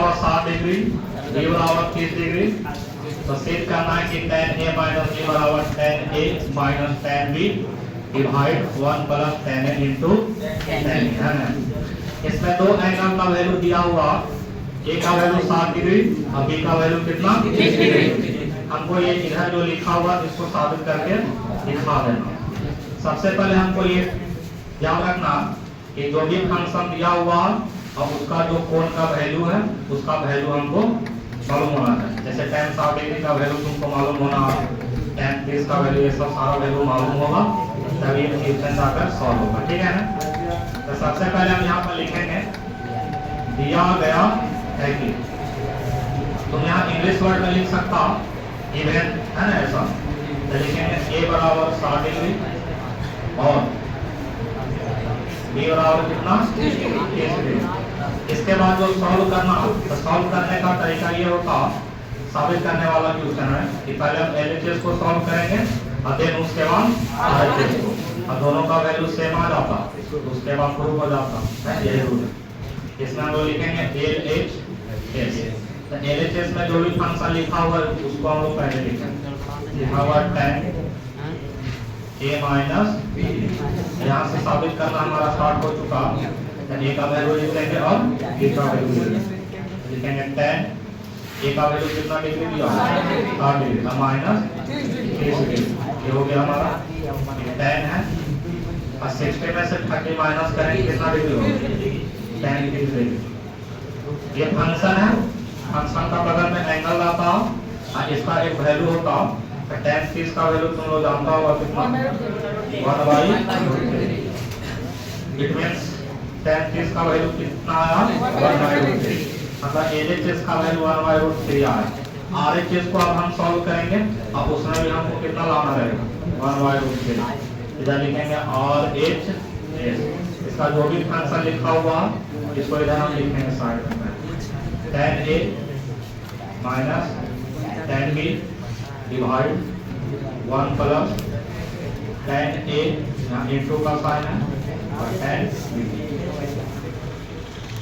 होगा 60 degree, B बराबर 30 degree. तो सिद्ध करना है कि tan a माइनस b बराबर tan a minus tan b divide 1 plus tan a into tan a, है ना। इसमें दो एंगल का वैल्यू दिया हुआ, a का वैल्यू 60 डिग्री और b का वैल्यू कितना 30 डिग्री। हमको ये इधर जो लिखा हुआ इसको साबित करके दिखा देना। सबसे पहले हमको ये याद रखना कि जो भी फंक्शन दिया हुआ और उसका जो कोण का वैल्यू है उसका वैल्यू हमको मालूम होना है। जैसे tan 60 डिग्री का वैल्यू तुमको मालूम होना, tan 30 का वैल्यू, ये सब सारा वैल्यू मालूम होगा तभी इक्वेशन जाकर सॉल्व होगा, ठीक है ना। तो सबसे पहले हम यहाँ पर लिखेंगे दिया गया है कि, तुम यहाँ इंग्लिश वर्ड में लिख सकता इवन, है ना, ऐसा। तो लिखेंगे a बराबर 60 डिग्री और b बराबर कितना 30 डिग्री। इसके बाद जो सॉल्व करना, तो सॉल्व करने का तरीका ये होता, साबित करने वाला क्वेश्चन है कि पहले हम LHS को सॉल्व करेंगे और देन उसके बाद RHS को, और दोनों का वैल्यू सेम आ जाता तो उसके बाद प्रूफ हो जाता है, यही रूल है। इसमें हम लोग लिखेंगे LHS। तो LHS में जो भी फंक्शन लिखा हुआ है उसको हम लोग पहले लिखेंगे, लिखा हुआ tan a माइनस b। यहाँ से साबित करना हमारा स्टार्ट हो चुका, a का वैल्यू लिख लेंगे और b का वैल्यू लिखेंगे। tan a का वैल्यू कितना डिग्री दिया 60 डिग्री और माइनस 30 डिग्री, ये हो गया हमारा tan है। और 60 में से 30 माइनस करेंगे कितना डिग्री होगा tan 30 डिग्री। ये फंक्शन है, फंक्शन का बगल में एंगल आता और इसका एक वैल्यू होता। तो tan 30 का वैल्यू तुम लोग जानता होगा कितना 1/√3। इट मींस tan 30 का वैल्यू कितना आया 1/√3, मतलब LHS का वैल्यू 1/√3 आया। RHS को अब हम सॉल्व करेंगे, अब उसमें भी हमको कितना लाना रहेगा 1/√3। इधर लिखेंगे RHS, इसका जो भी फंक्शन लिखा हुआ इसको इधर हम लिखेंगे साइड में, tan a minus tan b divide 1 plus tan a, यहाँ इंटू का साइन है, और tan b।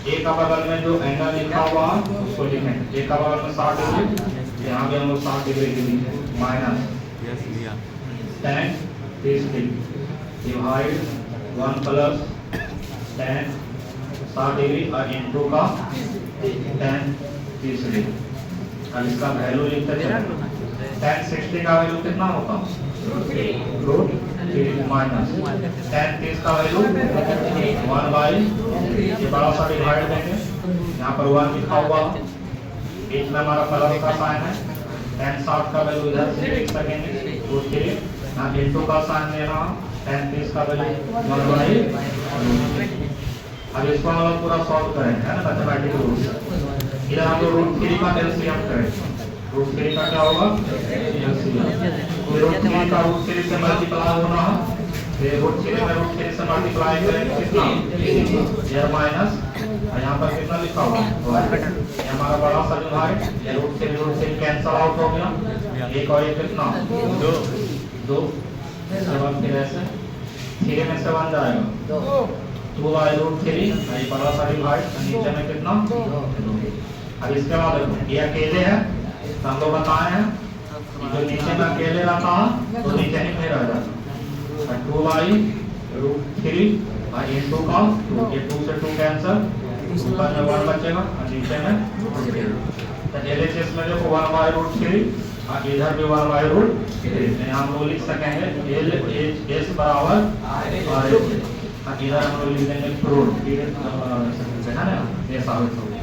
a का बगल में जो एंगल लिखा हुआ उसको लिखेंगे, a का बगल में 60 डिग्री, यहाँ भी हम लोग 60 डिग्री लिखेंगे, minus tan 30 degree divide 1 plus tan 60 degree और इंटू का tan 30 डिग्री। अब इसका वैल्यू लिखते हैं, tan 60 का वैल्यू कितना होता √3 माइनस tan 30 का वैल्यू 1/, ये बड़ा सा डिवाइड देंगे, यहाँ पर 1 लिखा हुआ, बीच में हमारा प्लस का साइन है। tan 60 का वैल्यू इधर से लिख सकेंगे √3, यहाँ इंटू का साइन लेना, tan 30 का वैल्यू 1/√3। अब इसको हम लोग पूरा सॉल्व करेंगे, है ना, मैथमेटिकल रूल से। इधर हम लोग √3 का एलसीएम करेंगे, √3 का क्या होगा एलसीएम, √3 का √3 से मल्टीप्लाई होना है, फिर √3 में √3 से मल्टीप्लाई करेंगे कितना ये माइनस, और यहाँ पर कितना लिखा हुआ ये हमारा बड़ा सा जो है, ये √3 कैंसिल आउट हो गया, एक और एक कितना 2, फिर ऐसे 3 में से 1 जाएगा 2/√3, ये बड़ा सा डिवाइड, नीचे में कितना 2। अब इसके बाद ये अकेले है, तो हम लोग बताए हैं जो नीचे में अकेले रहता है तो नीचे ही में रह जाता, 2/√3 और इंटू का 2, ये 2 से 2 कैंसिल, ऊपर में 1 बचेगा और नीचे में 2। तो LHS में देखो 1/√3 और इधर भी 1/√3, यहाँ हम लोग लिख सकेंगे LHS बराबर RHS, इधर हम लोग लिख देंगे प्रूफ, है ना, ये साबित हो गया।